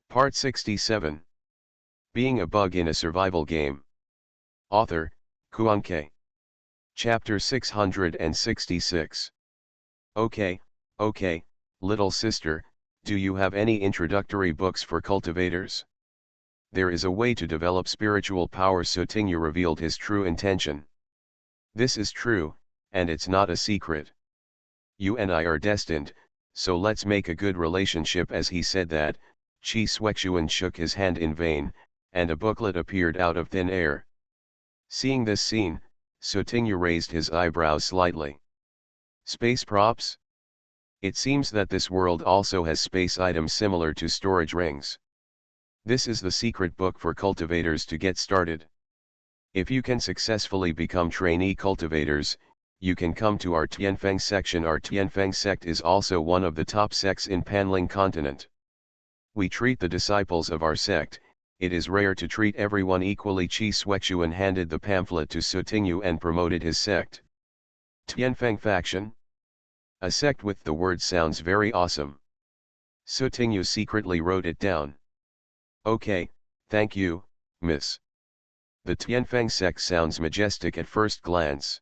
Part 67. Being a Bug in a Survival Game. Author, Kuanke. Chapter 666. Okay, little sister, do you have any introductory books for cultivators? There is a way to develop spiritual power. Sotingu revealed his true intention. This is true, and it's not a secret. You and I are destined, so let's make a good relationship. As he said that, Chi Swexuan shook his hand in vain, and a booklet appeared out of thin air. Seeing this scene, Sotingu raised his eyebrows slightly. Space props? It seems that this world also has space items similar to storage rings. This is the secret book for cultivators to get started. If you can successfully become trainee cultivators, you can come to our Tianfeng section. Our Tianfeng sect is also one of the top sects in Panling continent. We treat the disciples of our sect. It is rare to treat everyone equally. Chi Swexuan handed the pamphlet to Sotingu and promoted his sect. Tianfeng faction? A sect with the word sounds very awesome. Sotingu secretly wrote it down. Okay, thank you, miss. The Tianfeng sect sounds majestic at first glance.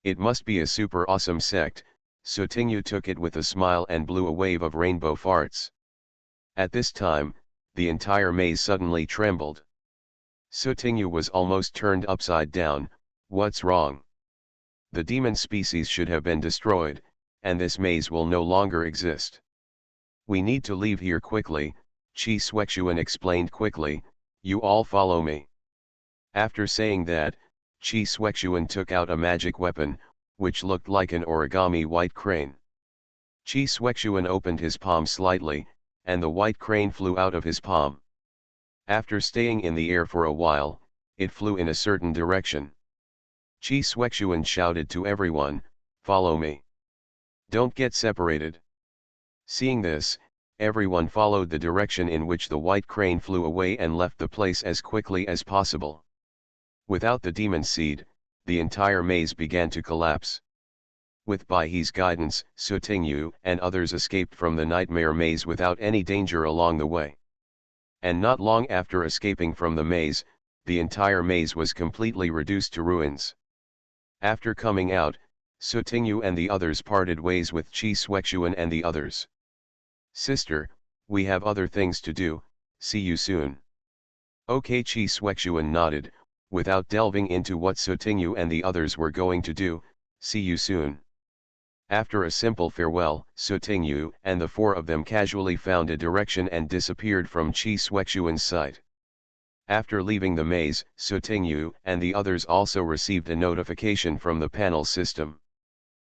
It must be a super awesome sect. Sotingu took it with a smile and blew a wave of rainbow farts. At this time, the entire maze suddenly trembled. Sotingu was almost turned upside down. What's wrong? The demon species should have been destroyed, and this maze will no longer exist. We need to leave here quickly, Chi Swexuan explained quickly. You all follow me. After saying that, Chi Swexuan took out a magic weapon, which looked like an origami white crane. Chi Swexuan opened his palm slightly, and the white crane flew out of his palm. After staying in the air for a while, it flew in a certain direction. Chi Swexuan shouted to everyone, "Follow me. Don't get separated." Seeing this, everyone followed the direction in which the white crane flew away and left the place as quickly as possible. Without the demon seed, the entire maze began to collapse. With Baihe's guidance, Sotingu and others escaped from the nightmare maze without any danger along the way. And not long after escaping from the maze, the entire maze was completely reduced to ruins. After coming out, Sotingu and the others parted ways with Chi Swexuan and the others. Sister, we have other things to do, see you soon. Okay, Chi Swexuan nodded, without delving into what Sotingu and the others were going to do. See you soon. After a simple farewell, Sotingu and the four of them casually found a direction and disappeared from Chi Swexuan's sight. After leaving the maze, Sotingu and the others also received a notification from the panel system.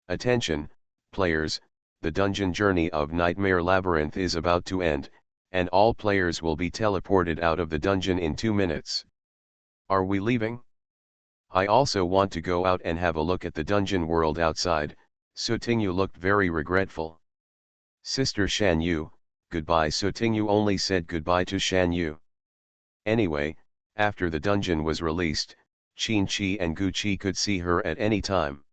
Attention, players, the dungeon journey of Nightmare Labyrinth is about to end, and all players will be teleported out of the dungeon in 2 minutes. Are we leaving? I also want to go out and have a look at the dungeon world outside. Sotingu looked very regretful. Sister Shan Yu, goodbye. Sotingu only said goodbye to Shan Yu. Anyway, after the dungeon was released, Qin Chi and Gu Chi could see her at any time.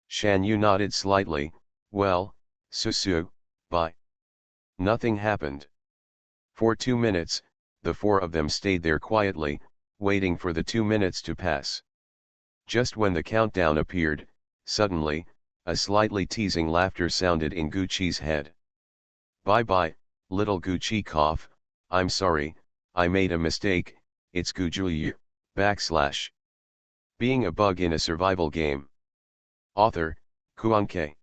Shan Yu nodded slightly. Well, Susu, bye. Nothing happened. For 2 minutes, the four of them stayed there quietly, waiting for the 2 minutes to pass. Just when the countdown appeared, suddenly, a slightly teasing laughter sounded in Gucci's head. Bye, little Gucci cough, I'm sorry, I made a mistake, it's Gujuyu, /. Being a Bug in a Survival Game. Author, Kuanke.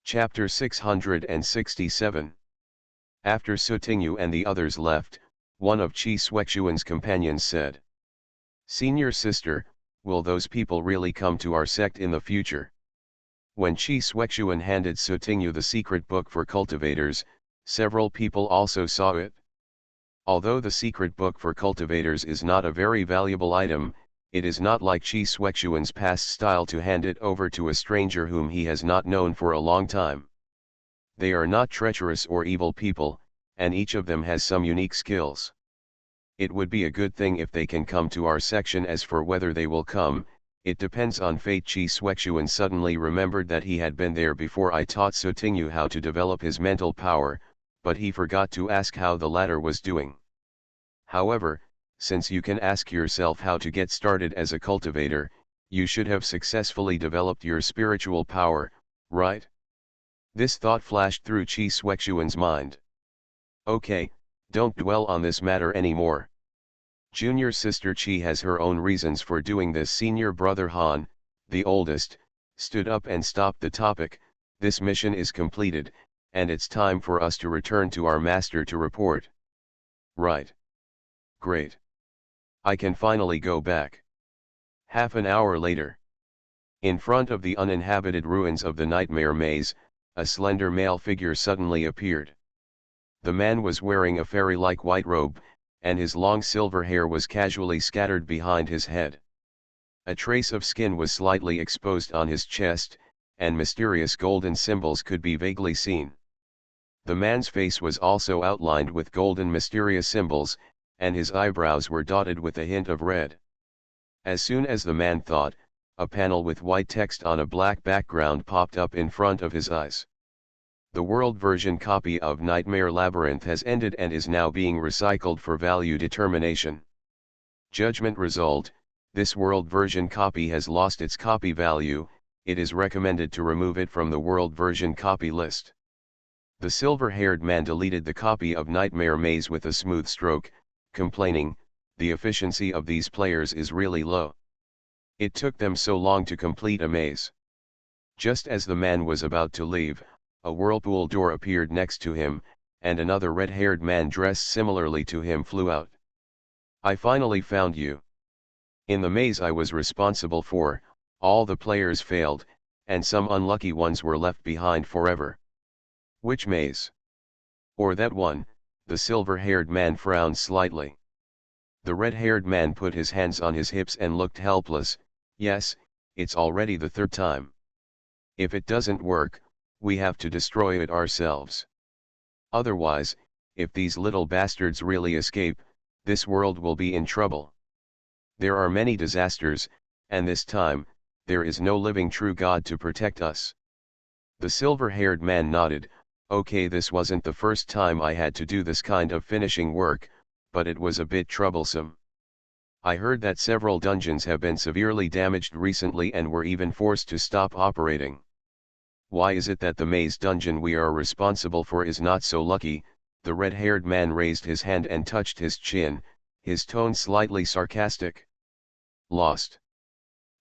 Chapter 667. After Sotingu and the others left, one of Chi Swexuan's companions said, "Senior sister, will those people really come to our sect in the future?" When Chi Swexuan handed Sotingu the secret book for cultivators, several people also saw it. Although the secret book for cultivators is not a very valuable item, it is not like Chi Swexuan's past style to hand it over to a stranger whom he has not known for a long time. They are not treacherous or evil people, and each of them has some unique skills. It would be a good thing if they can come to our section. As for whether they will come, it depends on fate. Chi Swexuan suddenly remembered that he had been there before. I taught Sotingu how to develop his mental power, but he forgot to ask how the latter was doing. However, since you can ask yourself how to get started as a cultivator, you should have successfully developed your spiritual power, right? This thought flashed through Chi Suexuan's mind. Okay, don't dwell on this matter anymore. Junior sister Chi has her own reasons for doing this. Senior brother Han, the oldest, stood up and stopped the topic. This mission is completed, and it's time for us to return to our master to report. Right. Great. I can finally go back. Half an hour later. In front of the uninhabited ruins of the nightmare maze, a slender male figure suddenly appeared. The man was wearing a fairy-like white robe, and his long silver hair was casually scattered behind his head. A trace of skin was slightly exposed on his chest, and mysterious golden symbols could be vaguely seen. The man's face was also outlined with golden mysterious symbols, and his eyebrows were dotted with a hint of red. As soon as the man thought, a panel with white text on a black background popped up in front of his eyes. The world version copy of Nightmare Labyrinth has ended and is now being recycled for value determination. Judgment result: this world version copy has lost its copy value. It is recommended to remove it from the world version copy list. The silver-haired man deleted the copy of Nightmare Maze with a smooth stroke, complaining, "The efficiency of these players is really low. It took them so long to complete a maze." Just as the man was about to leave, a whirlpool door appeared next to him, and another red-haired man dressed similarly to him flew out. "I finally found you. In the maze I was responsible for, all the players failed, and some unlucky ones were left behind forever." "Which maze?" "Or that one?" The silver-haired man frowned slightly. The red-haired man put his hands on his hips and looked helpless. "Yes, it's already the third time. If it doesn't work, we have to destroy it ourselves. Otherwise, if these little bastards really escape, this world will be in trouble. There are many disasters, and this time, there is no living true God to protect us." The silver-haired man nodded. "Okay, this wasn't the first time I had to do this kind of finishing work, but it was a bit troublesome. I heard that several dungeons have been severely damaged recently and were even forced to stop operating. Why is it that the maze dungeon we are responsible for is not so lucky?" The red-haired man raised his hand and touched his chin, his tone slightly sarcastic. "Lost."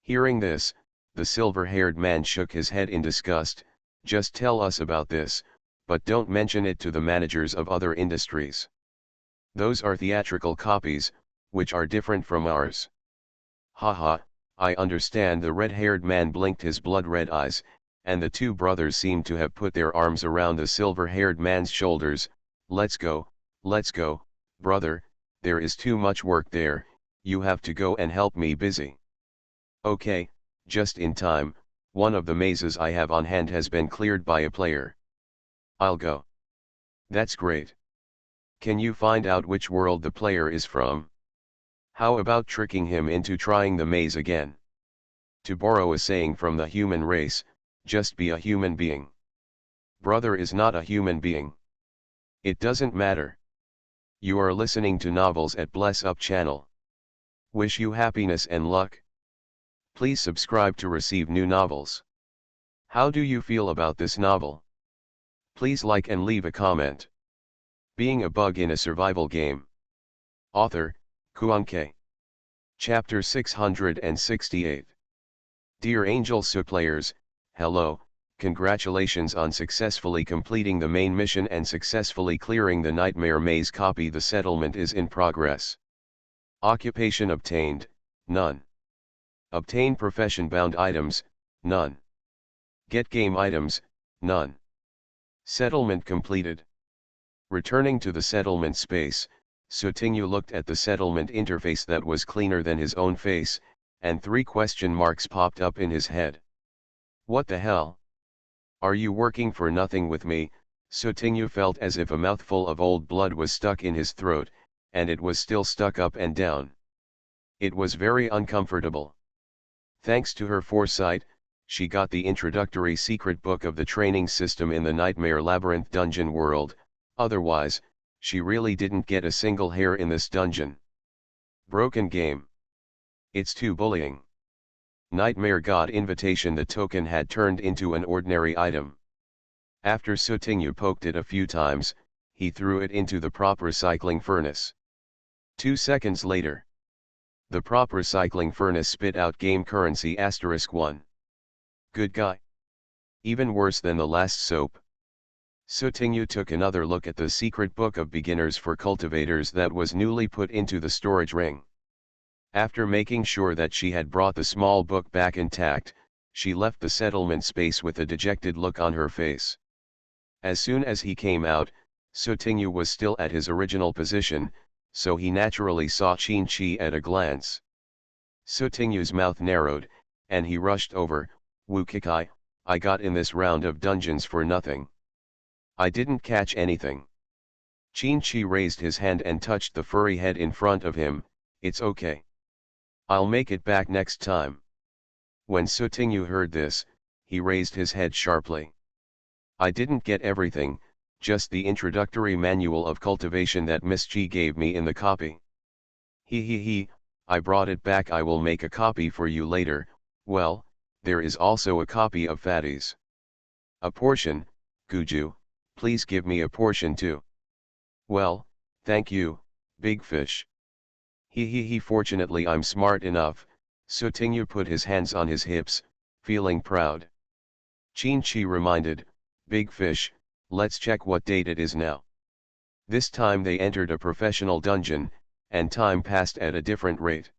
Hearing this, the silver-haired man shook his head in disgust. "Just tell us about this, but don't mention it to the managers of other industries. Those are theatrical copies, which are different from ours." "Haha, I understand." The red-haired man blinked his blood-red eyes, and the two brothers seemed to have put their arms around the silver-haired man's shoulders. Let's go, brother, there is too much work there, you have to go and help me busy." "Okay, just in time, one of the mazes I have on hand has been cleared by a player. I'll go." "That's great. Can you find out which world the player is from? How about tricking him into trying the maze again? To borrow a saying from the human race, just be a human being." "Brother is not a human being." "It doesn't matter. You are listening to Novels at Bless Up channel. Wish you happiness and luck. Please subscribe to receive new novels. How do you feel about this novel? Please like and leave a comment. Being a Bug in a Survival Game. Author, Kuanke. Chapter 668. Dear Angel Su players, hello, congratulations on successfully completing the main mission and successfully clearing the Nightmare Maze copy. The settlement is in progress. Occupation obtained, none. Obtain profession bound items, none. Get game items, none. Settlement completed. Returning to the settlement space, Sutingyu looked at the settlement interface that was cleaner than his own face, and 3 question marks popped up in his head. What the hell? Are you working for nothing with me? Sutingyu felt as if a mouthful of old blood was stuck in his throat, and it was still stuck up and down. It was very uncomfortable. Thanks to her foresight, she got the introductory secret book of the training system in the Nightmare Labyrinth dungeon world, Otherwise, she really didn't get a single hair in this dungeon. Broken game. It's too bullying. Nightmare God invitation. The token had turned into an ordinary item. After Sutinyu poked it a few times, he threw it into the prop recycling furnace. 2 seconds later, the prop recycling furnace spit out game currency *1. Good guy. Even worse than the last soap. Sutinyu took another look at the secret book of beginners for cultivators that was newly put into the storage ring. After making sure that she had brought the small book back intact, she left the settlement space with a dejected look on her face. As soon as he came out, Sutinyu was still at his original position, so he naturally saw Qin-Chi at a glance. Sutinyu's mouth narrowed, and he rushed over. Wu Kikai, I got in this round of dungeons for nothing. I didn't catch anything. Qin-Chi raised his hand and touched the furry head in front of him. It's okay. I'll make it back next time. When Sutinyu heard this, he raised his head sharply. I didn't get everything, just the introductory manual of cultivation that Miss Chi gave me in the copy. He, I brought it back. I will make a copy for you later. Well, there is also a copy of Fatty's. A portion, Guju, please give me a portion too. Well, thank you, Big Fish. He, fortunately I'm smart enough. Sutinyu put his hands on his hips, feeling proud. Qin-Chi reminded, Big Fish, let's check what date it is now. This time they entered a professional dungeon, and time passed at a different rate.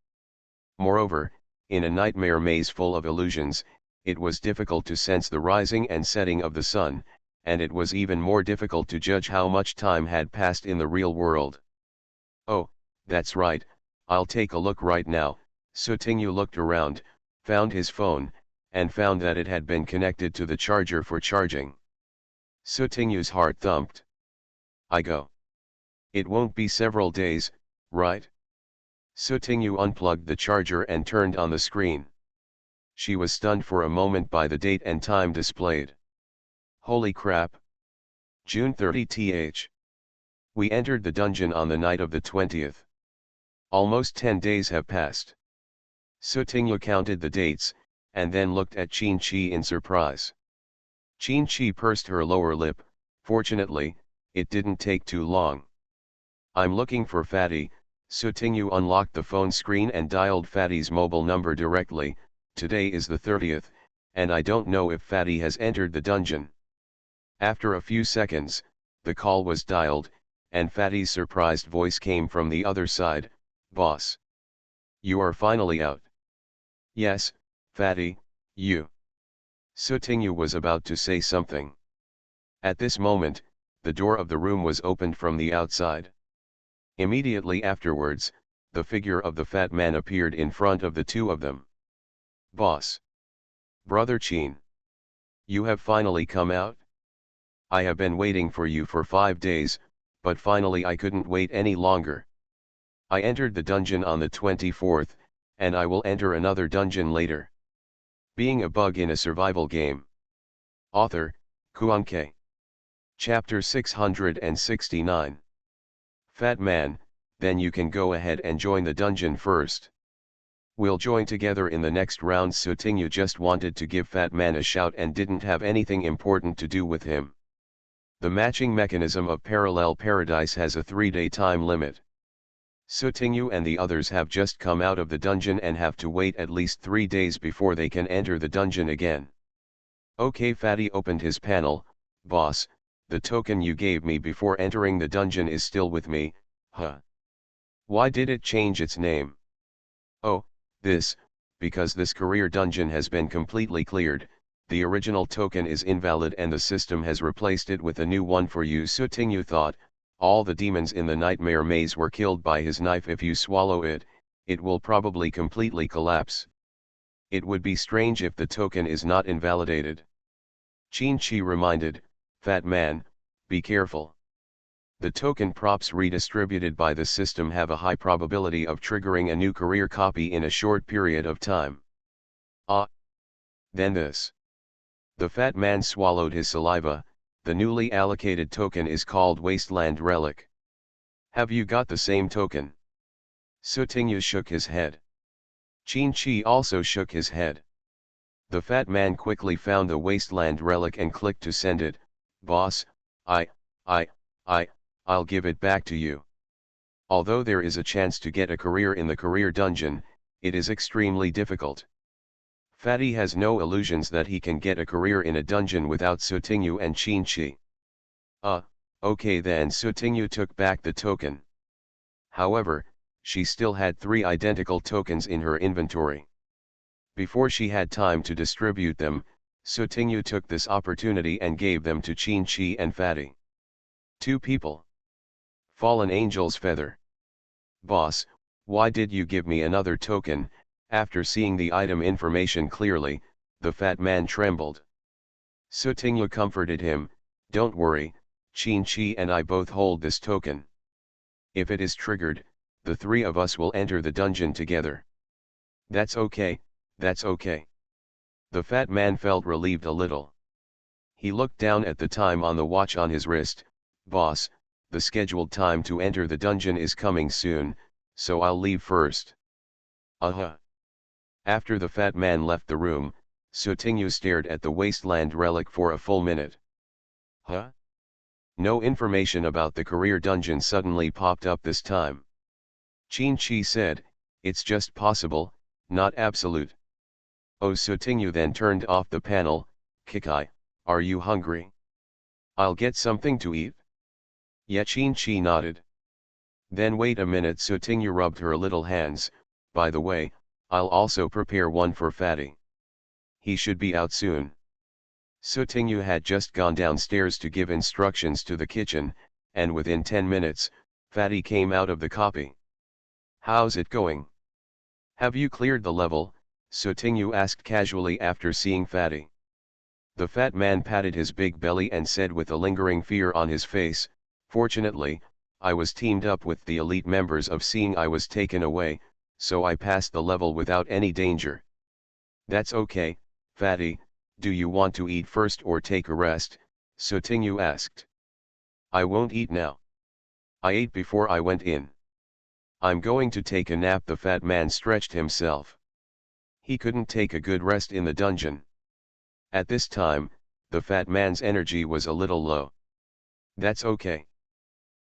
Moreover, in a nightmare maze full of illusions, it was difficult to sense the rising and setting of the sun, and it was even more difficult to judge how much time had passed in the real world. Oh, that's right, I'll take a look right now. Sutinyu looked around, found his phone, and found that it had been connected to the charger for charging. Sutinyu's heart thumped. I go. It won't be several days, right? Sutinyu unplugged the charger and turned on the screen. She was stunned for a moment by the date and time displayed. Holy crap! June 30th. We entered the dungeon on the night of the 20th. Almost 10 days have passed. Sutinyu counted the dates, and then looked at Qin-Chi in surprise. Qin-Chi pursed her lower lip. Fortunately, it didn't take too long. I'm looking for Fatty. Sutinyu unlocked the phone screen and dialed Fatty's mobile number directly. Today is the 30th, and I don't know if Fatty has entered the dungeon. After a few seconds, the call was dialed, and Fatty's surprised voice came from the other side. Boss. You are finally out. Yes, Fatty, you. Sutinyu was about to say something. At this moment, the door of the room was opened from the outside. Immediately afterwards, the figure of the fat man appeared in front of the two of them. Boss. Brother Qin. You have finally come out? I have been waiting for you for 5 days, but finally I couldn't wait any longer. I entered the dungeon on the 24th, and I will enter another dungeon later. Being a bug in a survival game. Author, Kuanke. Chapter 669. Fat man, then you can go ahead and join the dungeon first. We'll join together in the next round. Sutinyu just wanted to give Fat Man a shout and didn't have anything important to do with him. The matching mechanism of Parallel Paradise has a 3-day time limit. Sutinyu and the others have just come out of the dungeon and have to wait at least 3 days before they can enter the dungeon again. Okay, Fatty opened his panel. Boss, the token you gave me before entering the dungeon is still with me, huh? Why did it change its name? Oh, because this career dungeon has been completely cleared, the original token is invalid and the system has replaced it with a new one for you. Sutinyu thought, all the demons in the nightmare maze were killed by his knife. If you swallow it, it will probably completely collapse. It would be strange if the token is not invalidated. Qin-Chi reminded, Fat man, be careful. The token props redistributed by the system have a high probability of triggering a new career copy in a short period of time. Ah. Then this. The fat man swallowed his saliva. The newly allocated token is called Wasteland Relic. Have you got the same token? Sutingyu shook his head. Qin-Chi also shook his head. The fat man quickly found the Wasteland Relic and clicked to send it. Boss, I'll give it back to you. Although there is a chance to get a career in the career dungeon, it is extremely difficult. Fatty has no illusions that he can get a career in a dungeon without Sutingyu and Qin-Chi. Okay then. Sutingyu took back the token. However, she still had 3 identical tokens in her inventory. Before she had time to distribute them, Sutingyu took this opportunity and gave them to Qin-Chi and Fatty. 2 people. Fallen Angel's Feather. Boss, why did you give me another token? After seeing the item information clearly, the fat man trembled. Sutingyu comforted him, don't worry, Qin-Chi and I both hold this token. If it is triggered, the 3 of us will enter the dungeon together. That's okay, that's okay. The fat man felt relieved a little. He looked down at the time on the watch on his wrist. Boss, the scheduled time to enter the dungeon is coming soon, so I'll leave first. After the fat man left the room, Sutingyu stared at the Wasteland Relic for a full minute. No information about the career dungeon suddenly popped up this time. Qin-Chi said, it's just possible, not absolute. Sutingyu then turned off the panel. Kikai, are you hungry? I'll get something to eat. Yeah, Qin-Chi nodded. Then wait a minute. Sutingyu rubbed her little hands. By the way, I'll also prepare one for Fatty. He should be out soon. Sutingyu had just gone downstairs to give instructions to the kitchen, and within 10 minutes, Fatty came out of the copy. How's it going? Have you cleared the level? Sutingyu asked casually after seeing Fatty. The fat man patted his big belly and said with a lingering fear on his face, fortunately, I was teamed up with the elite members of Seeing I was taken away, so I passed the level without any danger. That's okay, Fatty, do you want to eat first or take a rest? Sutingyu asked. I won't eat now. I ate before I went in. I'm going to take a nap. The fat man stretched himself. He couldn't take a good rest in the dungeon. At this time, the fat man's energy was a little low. That's okay.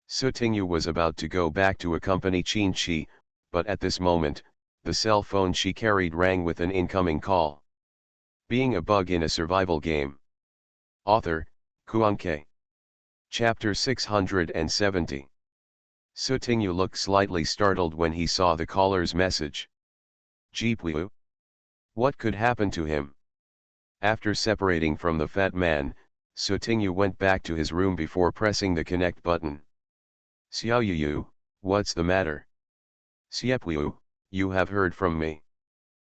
Sutingyu was about to go back to accompany Qin-Chi, but at this moment, the cell phone she carried rang with an incoming call. Being a Bug in a Survival Game. Author, Kuan-Ke. Chapter 670. Sutingyu looked slightly startled when he saw the caller's message. Jeepwoo? What could happen to him? After separating from the fat man, Sutingyu went back to his room before pressing the connect button. Xiaoyu, what's the matter? Siepwoo, you have heard from me.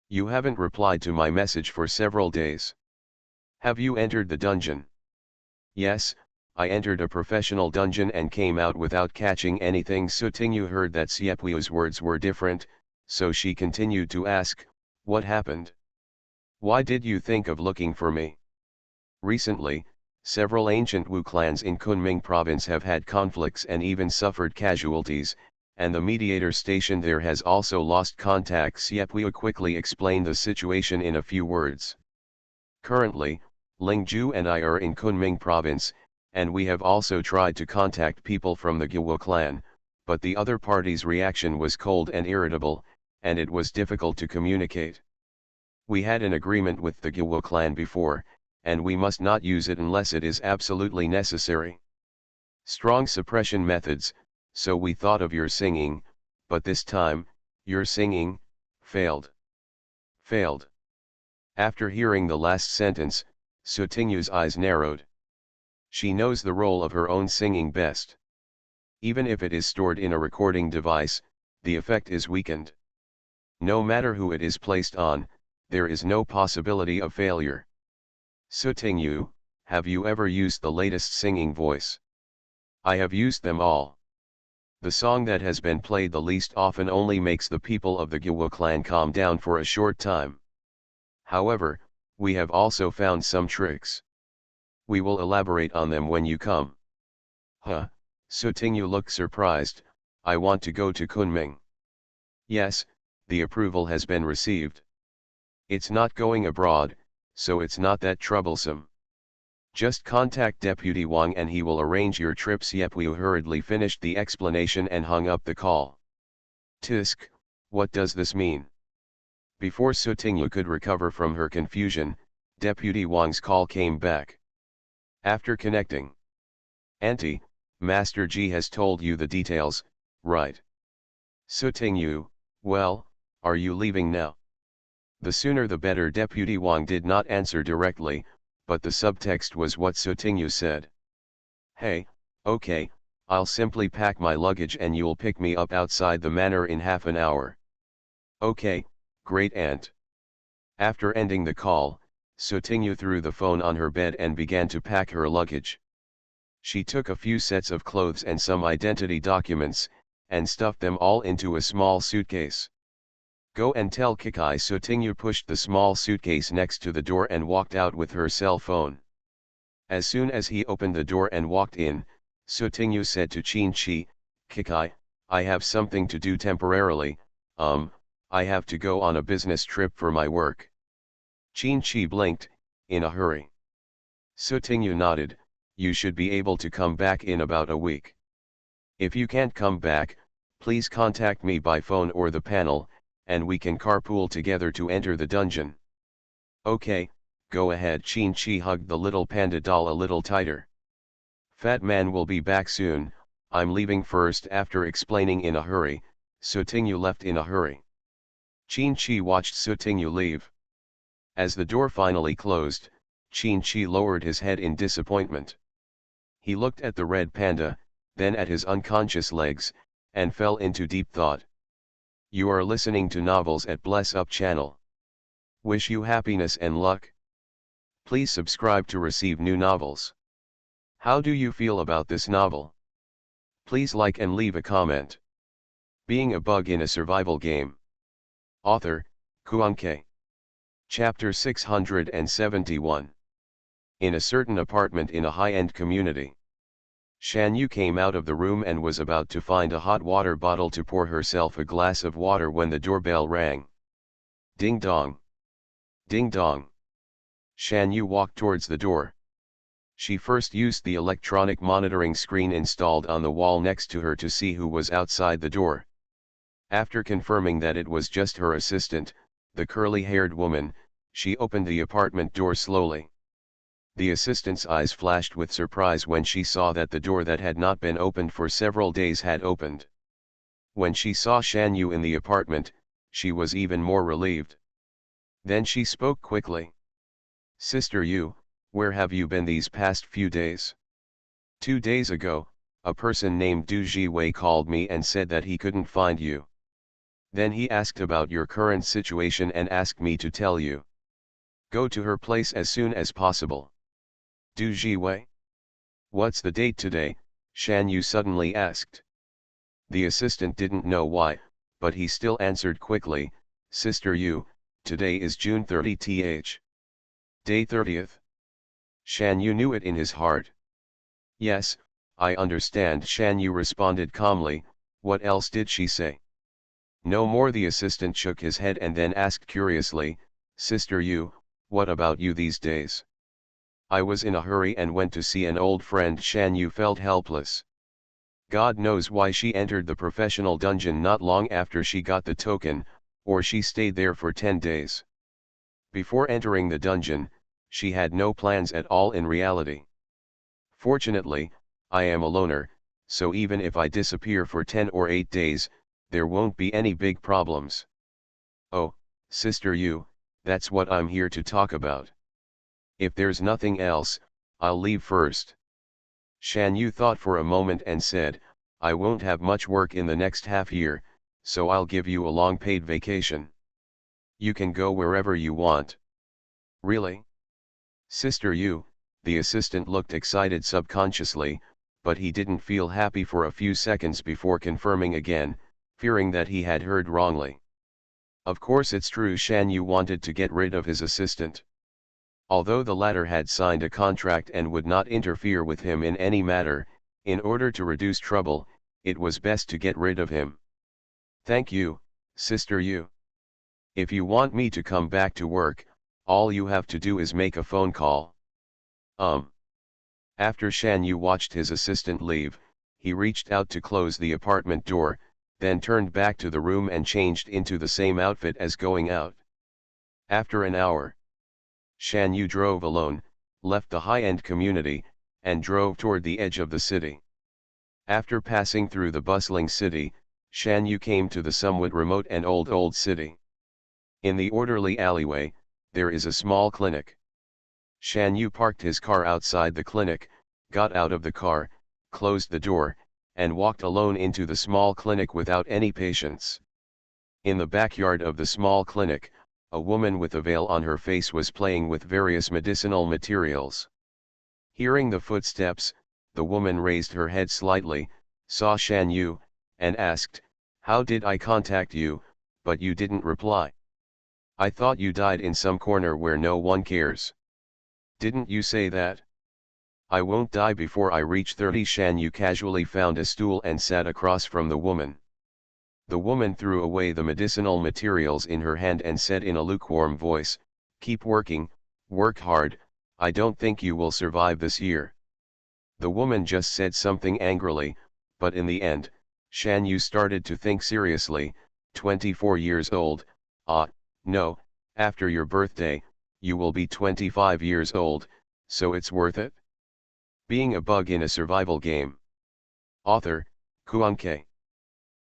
You haven't replied to my message for several days. Have you entered the dungeon? Yes, I entered a professional dungeon and came out without catching anything. Sutingyu heard that Siepwoo's words were different, so she continued to ask, what happened? Why did you think of looking for me? Recently, several ancient Wu clans in Kunming province have had conflicts and even suffered casualties, and the mediator stationed there has also lost contact. Siepwoo quickly explained the situation in a few words. Currently, Lingju and I are in Kunming province, and we have also tried to contact people from the Gyewo clan, but the other party's reaction was cold and irritable, and it was difficult to communicate. We had an agreement with the Gyewo clan before, and we must not use it unless it is absolutely necessary. Strong suppression methods, so we thought of your singing, but this time, your singing, failed. Failed. After hearing the last sentence, Sutingyu's eyes narrowed. She knows the role of her own singing best. Even if it is stored in a recording device, the effect is weakened. No matter who it is placed on, there is no possibility of failure. Sutingyu, have you ever used the latest singing voice? I have used them all. The song that has been played the least often only makes the people of the Gyewo clan calm down for a short time. However, we have also found some tricks. We will elaborate on them when you come. Huh, Sutingyu looked surprised. I want to go to Kunming. Yes, the approval has been received. It's not going abroad, so it's not that troublesome. Just contact Deputy Wang and he will arrange your trips. Yepwu hurriedly finished the explanation and hung up the call. Tisk, what does this mean? Before Sutingyu could recover from her confusion, Deputy Wang's call came back. After connecting. Auntie, Master Ji has told you the details, right? Sutingyu, well, are you leaving now? The sooner the better. Deputy Wang did not answer directly, but the subtext was what Sutingyu said. Hey, okay, I'll simply pack my luggage and you'll pick me up outside the manor in half an hour. Okay, great aunt. After ending the call, Sutingyu threw the phone on her bed and began to pack her luggage. She took a few sets of clothes and some identity documents, and stuffed them all into a small suitcase. Go and tell Kikai. Sutingyu pushed the small suitcase next to the door and walked out with her cell phone. As soon as he opened the door and walked in, Sutingyu said to Qin-Chi, Kikai, I have something to do temporarily, I have to go on a business trip for my work. Qin-Chi blinked, in a hurry. Sutingyu nodded, you should be able to come back in about a week. If you can't come back, please contact me by phone or the panel, and we can carpool together to enter the dungeon. Okay, go ahead. Qin-Chi hugged the little panda doll a little tighter. Fat man will be back soon, I'm leaving first. After explaining in a hurry, Sutingyu left in a hurry. Qin-Chi watched Sutingyu leave. As the door finally closed, Qin-Chi lowered his head in disappointment. He looked at the red panda, then at his unconscious legs, and fell into deep thought. You are listening to novels at Bless Up channel. Wish you happiness and luck. Please subscribe to receive new novels. How do you feel about this novel? Please like and leave a comment. Being a bug in a survival game. Author, Kuanke. Chapter 671. In a certain apartment in a high-end community. Shan Yu came out of the room and was about to find a hot water bottle to pour herself a glass of water when the doorbell rang. Ding dong. Ding dong. Shan Yu walked towards the door. She first used the electronic monitoring screen installed on the wall next to her to see who was outside the door. After confirming that it was just her assistant, the curly-haired woman, she opened the apartment door slowly. The assistant's eyes flashed with surprise when she saw that the door that had not been opened for several days had opened. When she saw Shan Yu in the apartment, she was even more relieved. Then she spoke quickly. Sister Yu, where have you been these past few days? 2 days ago, a person named Du Jiwei called me and said that he couldn't find you. Then he asked about your current situation and asked me to tell you. Go to her place as soon as possible. Du Jiwei? What's the date today? Shan Yu suddenly asked. The assistant didn't know why, but he still answered quickly, Sister Yu, today is June 30th. Day 30th? Shan Yu knew it in his heart. Yes, I understand. Shan Yu responded calmly. What else did she say? No more. The assistant shook his head and then asked curiously, Sister Yu, what about you these days? I was in a hurry and went to see an old friend. Shan Yu felt helpless. God knows why she entered the professional dungeon not long after she got the token, or she stayed there for 10 days. Before entering the dungeon, she had no plans at all in reality. Fortunately, I am a loner, so even if I disappear for 10 or 8 days, there won't be any big problems. Oh, Sister Yu, that's what I'm here to talk about. If there's nothing else, I'll leave first. Shan Yu thought for a moment and said, I won't have much work in the next half year, so I'll give you a long paid vacation. You can go wherever you want. Really? Sister Yu, the assistant looked excited subconsciously, but he didn't feel happy for a few seconds before confirming again, fearing that he had heard wrongly. Of course it's true. Shan Yu wanted to get rid of his assistant. Although the latter had signed a contract and would not interfere with him in any matter, in order to reduce trouble, it was best to get rid of him. "Thank you, Sister Yu. If you want me to come back to work, all you have to do is make a phone call." After Shan Yu watched his assistant leave, he reached out to close the apartment door, then turned back to the room and changed into the same outfit as going out. After an hour, Shan Yu drove alone, left the high-end community, and drove toward the edge of the city. After passing through the bustling city, Shan Yu came to the somewhat remote and old city. In the orderly alleyway, there is a small clinic. Shan Yu parked his car outside the clinic, got out of the car, closed the door, and walked alone into the small clinic without any patients. In the backyard of the small clinic, a woman with a veil on her face was playing with various medicinal materials. Hearing the footsteps, the woman raised her head slightly, saw Shan Yu, and asked, "How did I contact you, but you didn't reply? I thought you died in some corner where no one cares. Didn't you say that?" "I won't die before I reach 30. Shan Yu casually found a stool and sat across from the woman. The woman threw away the medicinal materials in her hand and said in a lukewarm voice, "Keep working, work hard, I don't think you will survive this year." The woman just said something angrily, but in the end, Shan Yu started to think seriously. 24 years old, no, after your birthday, you will be 25 years old, so it's worth it? Being a bug in a survival game. Author, Kuan-Ke.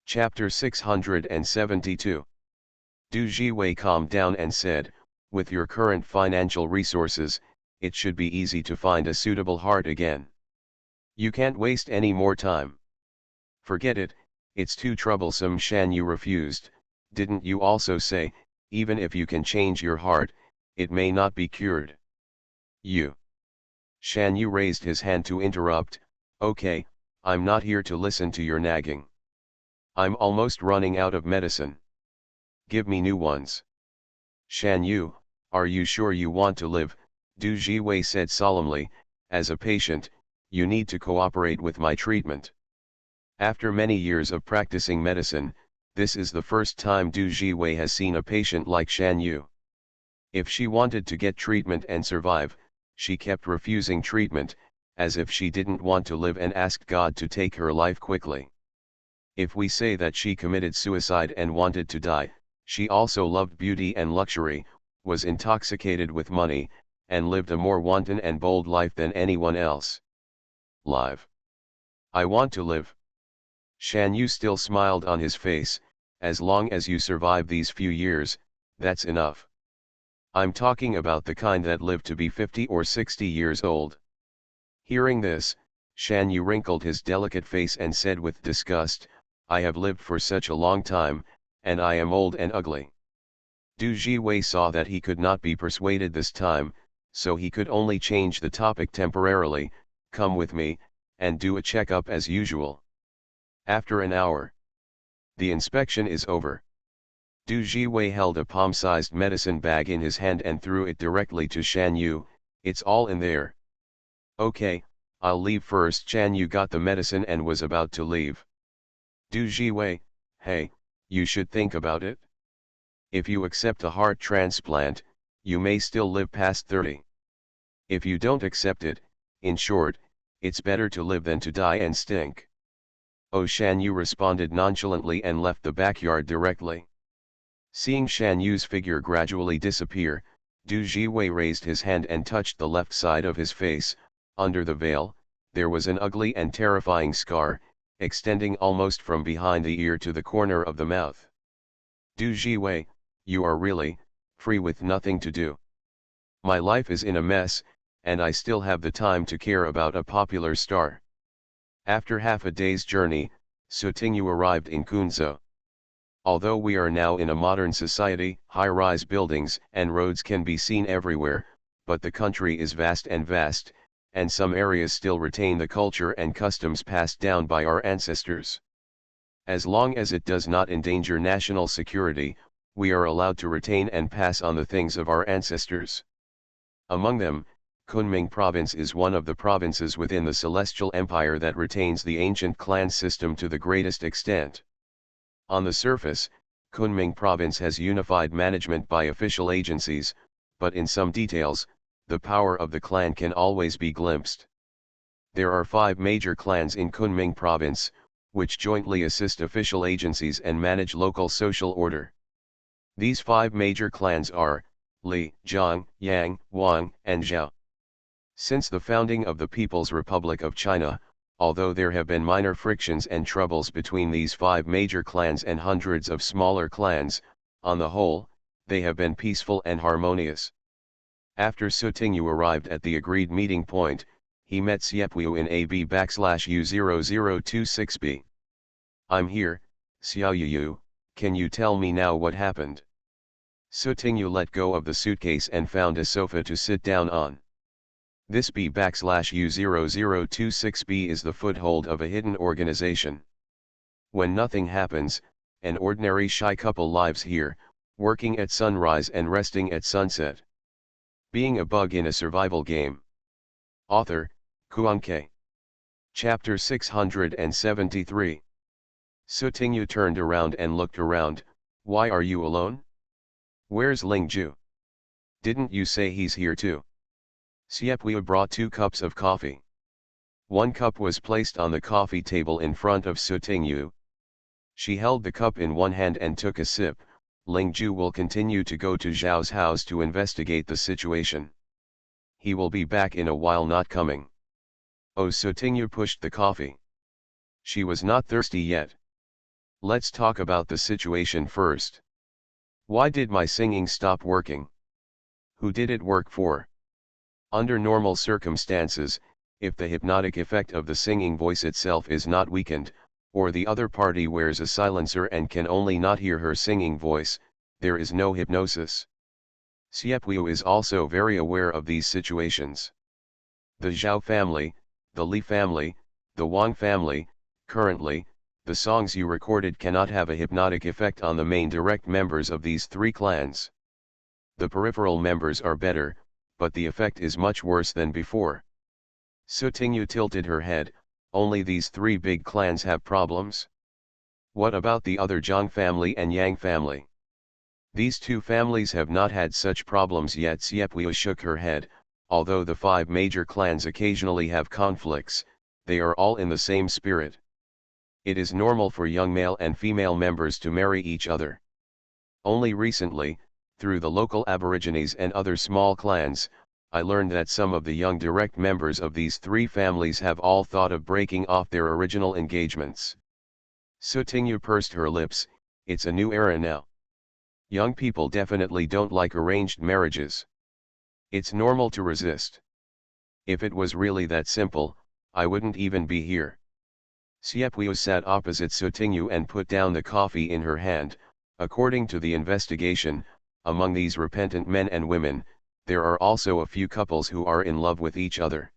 Chapter 672. Du Jiwei calmed down and said, "With your current financial resources, it should be easy to find a suitable heart again. You can't waste any more time." "Forget it, it's too troublesome." Shan Yu refused. "Didn't you also say, even if you can change your heart, it may not be cured?" Shan Yu raised his hand to interrupt. "Okay, I'm not here to listen to your nagging. I'm almost running out of medicine. Give me new ones." "Shan Yu, are you sure you want to live?" Du Jiwei said solemnly. "As a patient, you need to cooperate with my treatment." After many years of practicing medicine, this is the first time Du Jiwei has seen a patient like Shan Yu. If she wanted to get treatment and survive, she kept refusing treatment, as if she didn't want to live and asked God to take her life quickly. If we say that she committed suicide and wanted to die, she also loved beauty and luxury, was intoxicated with money, and lived a more wanton and bold life than anyone else. Live. I want to live. Shan Yu still smiled on his face. "As long as you survive these few years, that's enough. I'm talking about the kind that live to be 50 or 60 years old." Hearing this, Shan Yu wrinkled his delicate face and said with disgust, "I have lived for such a long time, and I am old and ugly." Du Jiwei saw that he could not be persuaded this time, so he could only change the topic temporarily. "Come with me, and do a checkup as usual." After an hour, the inspection is over. Du Jiwei held a palm-sized medicine bag in his hand and threw it directly to Shan Yu. "It's all in there." "Okay, I'll leave first." Shan Yu got the medicine and was about to leave. Du Jiwei, "Hey, you should think about it. If you accept a heart transplant, you may still live past 30. If you don't accept it, in short, it's better to live than to die and stink." "Oh," Shan Yu responded nonchalantly and left the backyard directly. Seeing Shan Yu's figure gradually disappear, Du Jiwei raised his hand and touched the left side of his face. Under the veil, there was an ugly and terrifying scar, extending almost from behind the ear to the corner of the mouth. "Du Jiwei, you are really free with nothing to do. My life is in a mess, and I still have the time to care about a popular star." After half a day's journey, Sutingyu arrived in Kunzhou. Although we are now in a modern society, high-rise buildings and roads can be seen everywhere, but the country is vast, and some areas still retain the culture and customs passed down by our ancestors. As long as it does not endanger national security, we are allowed to retain and pass on the things of our ancestors. Among them, Kunming Province is one of the provinces within the Celestial Empire that retains the ancient clan system to the greatest extent. On the surface, Kunming Province has unified management by official agencies, but in some details, the power of the clan can always be glimpsed. There are 5 major clans in Kunming Province, which jointly assist official agencies and manage local social order. These 5 major clans are Li, Zhang, Yang, Wang, and Zhao. Since the founding of the People's Republic of China, although there have been minor frictions and troubles between these 5 major clans and hundreds of smaller clans, on the whole, they have been peaceful and harmonious. After Sutingyu arrived at the agreed meeting point, he met Xiepwu in AB/U0026B. I'm here, Xiaoyu, can you tell me now what happened? Sutingyu let go of the suitcase and found a sofa to sit down on. This B/U0026B is the foothold of a hidden organization. When nothing happens, an ordinary shy couple lives here, working at sunrise and resting at sunset. Being a bug in a survival game. Author, Kuan-Ke. Chapter 673. Sutingyu turned around and looked around. Why are you alone? Where's Lingju? Didn't you say he's here too? Xiepwu brought 2 cups of coffee. 1 cup was placed on the coffee table in front of Sutingyu. She held the cup in one hand and took a sip. Lingju will continue to go to Zhao's house to investigate the situation. He will be back in a while, not coming. Oh, Sutingyu pushed the coffee. She was not thirsty yet. Let's talk about the situation first. Why did my singing stop working? Who did it work for? Under normal circumstances, if the hypnotic effect of the singing voice itself is not weakened, or the other party wears a silencer and can only not hear her singing voice, there is no hypnosis. Xiepwu is also very aware of these situations. The Zhao family, the Li family, the Wang family, currently, the songs you recorded cannot have a hypnotic effect on the main direct members of these 3 clans. The peripheral members are better, but the effect is much worse than before. Sutingyu tilted her head. Only these 3 big clans have problems? What about the other Zhang family and Yang family? These 2 families have not had such problems yet. Xiepwu shook her head. Although the 5 major clans occasionally have conflicts, they are all in the same spirit. It is normal for young male and female members to marry each other. Only recently, through the local aborigines and other small clans, I learned that some of the young direct members of these 3 families have all thought of breaking off their original engagements. Sutingyu pursed her lips. It's a new era now. Young people definitely don't like arranged marriages. It's normal to resist. If it was really that simple, I wouldn't even be here. Xiepwu sat opposite Sutingyu and put down the coffee in her hand. According to the investigation, among these repentant men and women, there are also a few couples who are in love with each other.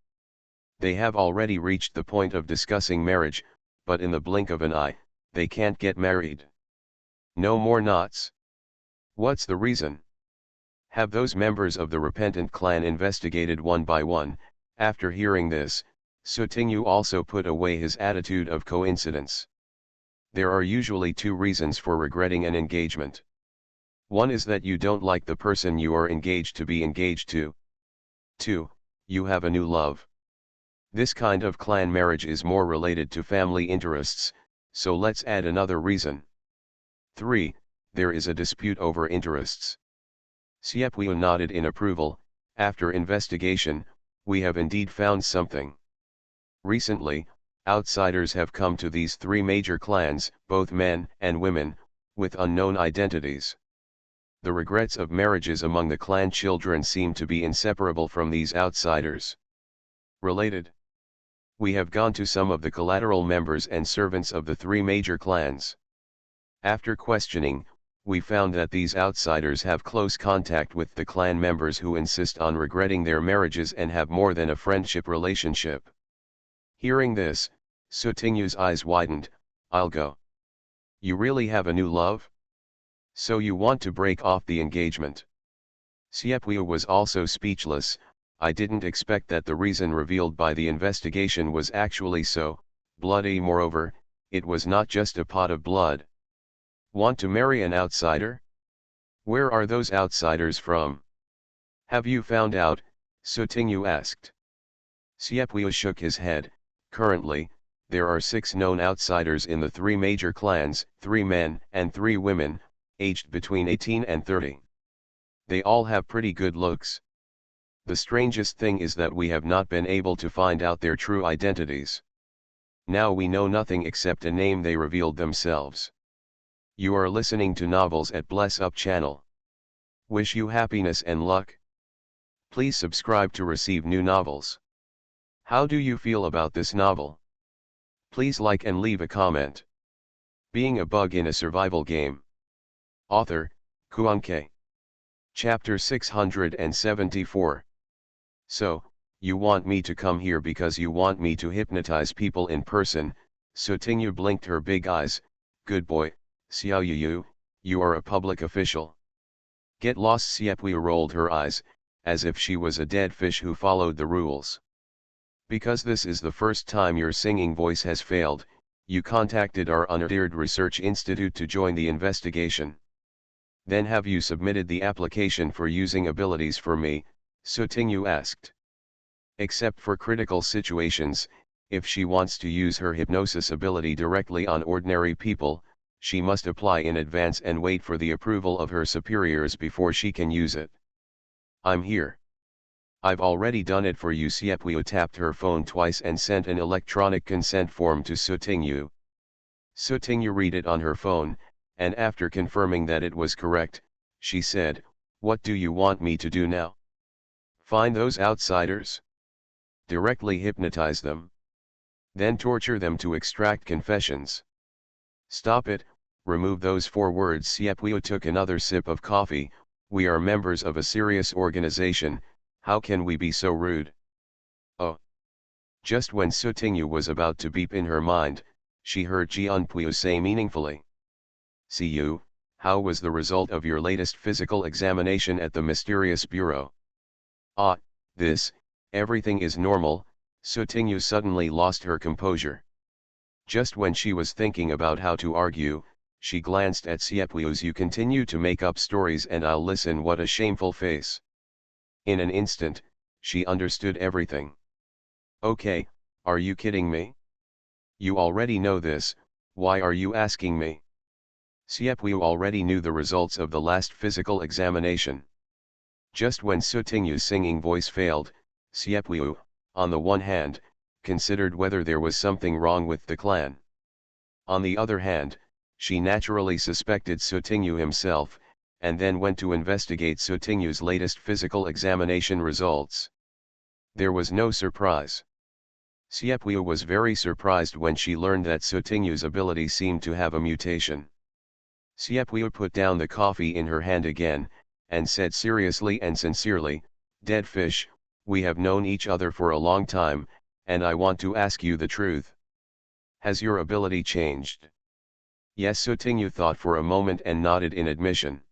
They have already reached the point of discussing marriage, but in the blink of an eye, they can't get married. No more knots. What's the reason? Have those members of the repentant clan investigated one by one? After hearing this, Sutingyu also put away his attitude of coincidence. There are usually 2 reasons for regretting an engagement. One is that you don't like the person you are engaged to be engaged to. 2. You have a new love. This kind of clan marriage is more related to family interests, so let's add another reason. 3. There is a dispute over interests. Xiepwu nodded in approval. After investigation, we have indeed found something. Recently, outsiders have come to these 3 major clans, both men and women, with unknown identities. The regrets of marriages among the clan children seem to be inseparable from these outsiders. Related. We have gone to some of the collateral members and servants of the 3 major clans. After questioning, we found that these outsiders have close contact with the clan members who insist on regretting their marriages and have more than a friendship relationship. Hearing this, Sutingyu's eyes widened. I'll go. You really have a new love? So you want to break off the engagement? Siepweo was also speechless. I didn't expect that the reason revealed by the investigation was actually so bloody. Moreover, it was not just a pot of blood. Want to marry an outsider? Where are those outsiders from? Have you found out? Sotingyu asked. Siepweo shook his head. Currently, there are 6 known outsiders in the 3 major clans, 3 men and 3 women, aged between 18 and 30. They all have pretty good looks. The strangest thing is that we have not been able to find out their true identities. Now we know nothing except a name they revealed themselves. You are listening to Novels at Bless Up channel. Wish you happiness and luck. Please subscribe to receive new novels. How do you feel about this novel? Please like and leave a comment. Being a Bug in a Survival Game. Author, Kuanke. Chapter 674. So, you want me to come here because you want me to hypnotize people in person? Sotingyu blinked her big eyes. Good boy, Xiaoyu, you are a public official. Get lost. Siepweo rolled her eyes, as if she was a dead fish who followed the rules. Because this is the first time your singing voice has failed, you contacted our unaided research institute to join the investigation. Then have you submitted the application for using abilities for me? Sotingyu asked. Except for critical situations, if she wants to use her hypnosis ability directly on ordinary people, she must apply in advance and wait for the approval of her superiors before she can use it. I'm here. I've already done it for you. Siepweo tapped her phone twice and sent an electronic consent form to Sotingyu. Sotingyu read it on her phone, and after confirming that it was correct, she said, "What do you want me to do now? Find those outsiders? Directly hypnotize them? Then torture them to extract confessions? Stop it, remove those 4 words." Siepweo took another sip of coffee. We are members of a serious organization, how can we be so rude? Oh. Just when Sotingyu was about to beep in her mind, she heard Jianpuyo say meaningfully. See you, how was the result of your latest physical examination at the mysterious bureau? Ah, everything is normal. Sotingyu suddenly lost her composure. Just when she was thinking about how to argue, she glanced at Siepweo's "You continue to make up stories and I'll listen." What a shameful face. In an instant, she understood everything. Okay, are you kidding me? You already know this, why are you asking me? Siepweo already knew the results of the last physical examination. Just when Sotingyu's singing voice failed, Siepweo, on the one hand, considered whether there was something wrong with the clan. On the other hand, she naturally suspected Sotingyu himself, and then went to investigate Sotingyu's latest physical examination results. There was no surprise. Siepweo was very surprised when she learned that Sotingyu's ability seemed to have a mutation. Siepweo put down the coffee in her hand again, and said seriously and sincerely, "Dead fish, we have known each other for a long time, and I want to ask you the truth. Has your ability changed?" Yes. Sotingyu thought for a moment and nodded in admission.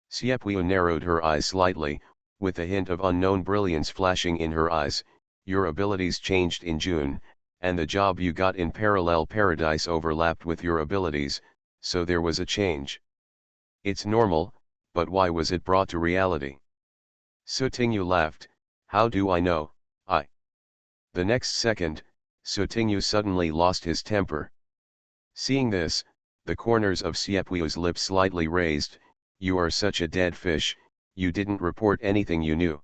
Siepweo narrowed her eyes slightly, with a hint of unknown brilliance flashing in her eyes. Your abilities changed in June, and the job you got in Parallel Paradise overlapped with your abilities, so there was a change. It's normal, but why was it brought to reality? Sotingyu laughed. How do I know? The next second, Sotingyu suddenly lost his temper. Seeing this, the corners of Siepweo's lips slightly raised. You are such a dead fish, you didn't report anything you knew.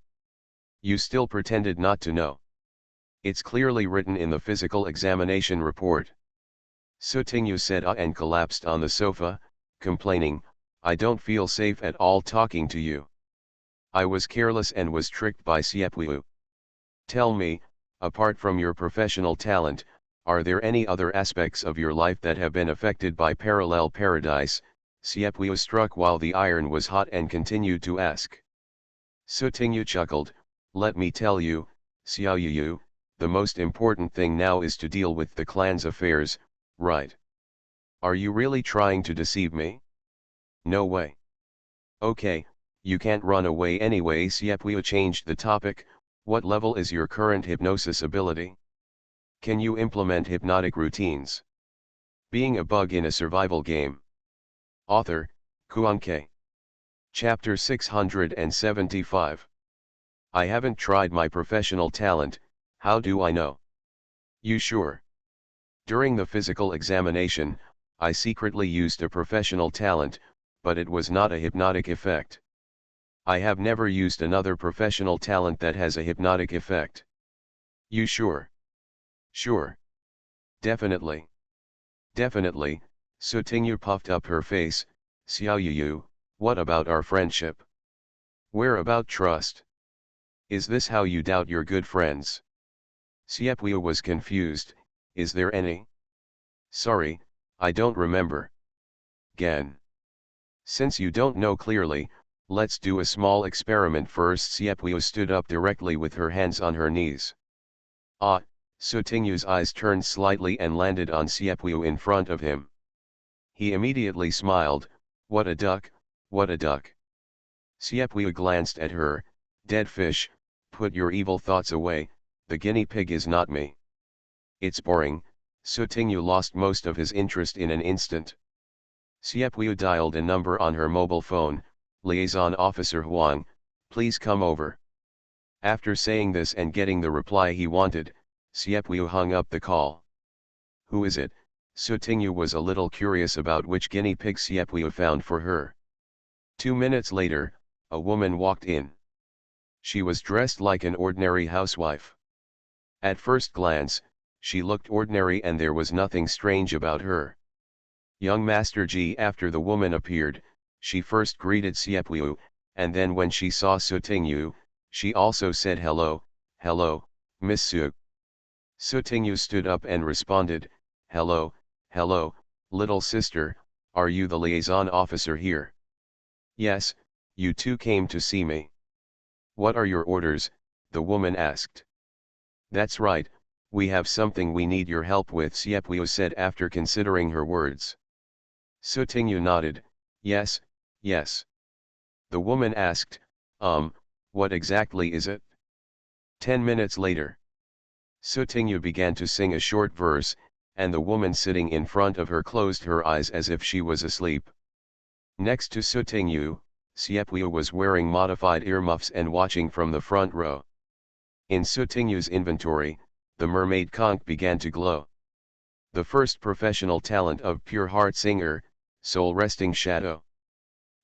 You still pretended not to know. It's clearly written in the physical examination report. Sotingyu said and collapsed on the sofa, complaining, I don't feel safe at all talking to you. I was careless and was tricked by Siepweo. Tell me, apart from your professional talent, are there any other aspects of your life that have been affected by Parallel Paradise? Siepweo struck while the iron was hot and continued to ask. Sotingyu chuckled, let me tell you, Xiaoyu, the most important thing now is to deal with the clan's affairs, right? Are you really trying to deceive me? No way. Okay, You can't run away anyway. Siepweo changed the topic. What level is your current hypnosis ability? Can you implement hypnotic routines? Being a bug in a survival game. Author, Kuanke. Chapter 675. I haven't tried my professional talent, how do I know? You sure? During the physical examination, I secretly used a professional talent, but it was not a hypnotic effect. I have never used another professional talent that has a hypnotic effect. You sure? Sure. Definitely. Definitely. Sutingyu puffed up her face. Xiaoyu, what about our friendship? Where about trust? Is this how you doubt your good friends? Siepweo was confused. Is there any? Sorry, I don't remember. Gen. Since you don't know clearly, let's do a small experiment first. Siepweo stood up directly with her hands on her knees. Ah, Sutingyu's eyes turned slightly and landed on Siepweo in front of him. He immediately smiled. What a duck, what a duck. Siepweo glanced at her. Dead fish, put your evil thoughts away, the guinea pig is not me. It's boring. Sutingyu lost most of his interest in an instant. Siepweo dialed a number on her mobile phone. Liaison Officer Huang, please come over. After saying this and getting the reply he wanted, Siepweo hung up the call. Who is it? Sutingyu was a little curious about which guinea pig Siepweo found for her. 2 minutes later, a woman walked in. She was dressed like an ordinary housewife. At first glance, she looked ordinary and there was nothing strange about her. Young Master Ji. After the woman appeared, she first greeted Siepweo, and then when she saw Sutingyu, she also said hello, hello, Miss Su. Sutingyu stood up and responded, hello, hello, little sister, are you the liaison officer here? Yes, you two came to see me. What are your orders? The woman asked. That's right, we have something we need your help with, Siepweo said after considering her words. Sutingyu nodded, yes, yes. The woman asked, what exactly is it? 10 minutes later. Sutingyu began to sing a short verse, and the woman sitting in front of her closed her eyes as if she was asleep. Next to Sutingyu, Siepweo was wearing modified earmuffs and watching from the front row. In Sutingyu's inventory, the mermaid conch began to glow. The first professional talent of pure heart singer, soul resting shadow.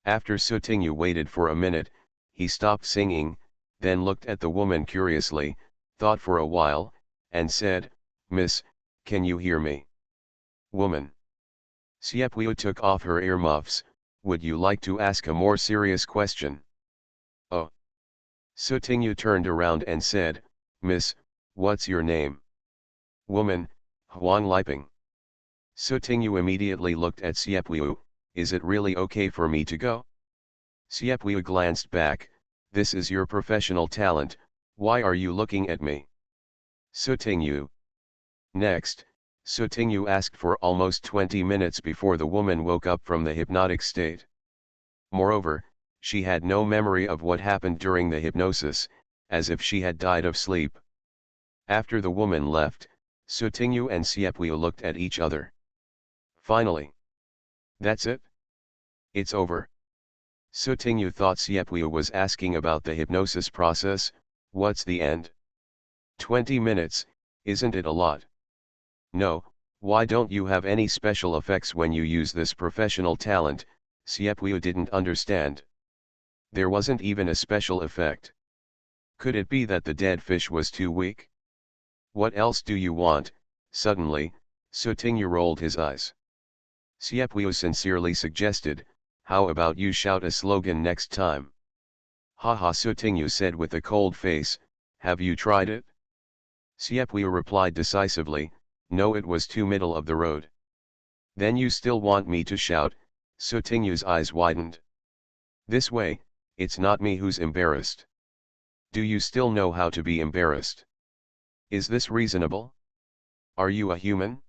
After Sutingyu waited for a minute, he stopped singing, then looked at the woman curiously, thought for a while, and said, Miss, can you hear me? Woman. Siepweo took off her earmuffs. Would you like to ask a more serious question? Oh. Sutingyu turned around and said, Miss, what's your name? Woman, Huang Liping. Sutingyu immediately looked at Siepweo. Is it really okay for me to go? Siepweo glanced back. This is your professional talent, why are you looking at me? Sutingyu. Next, Sutingyu asked for almost 20 minutes before the woman woke up from the hypnotic state. Moreover, she had no memory of what happened during the hypnosis, as if she had died of sleep. After the woman left, Sutingyu and Siepweo looked at each other. Finally. That's it? It's over. Sutingyu thought Siepweo was asking about the hypnosis process. What's the end? 20 minutes, isn't it a lot? No, why don't you have any special effects when you use this professional talent? Siepweo didn't understand. There wasn't even a special effect. Could it be that the dead fish was too weak? What else do you want? Suddenly, Sutingyu rolled his eyes. Siepweo sincerely suggested, how about you shout a slogan next time? Haha, Sutingyu said with a cold face, have you tried it? Siepweo replied decisively, no, it was too middle of the road. Then you still want me to shout? Sutingyu's eyes widened. This way, it's not me who's embarrassed. Do you still know how to be embarrassed? Is this reasonable? Are you a human?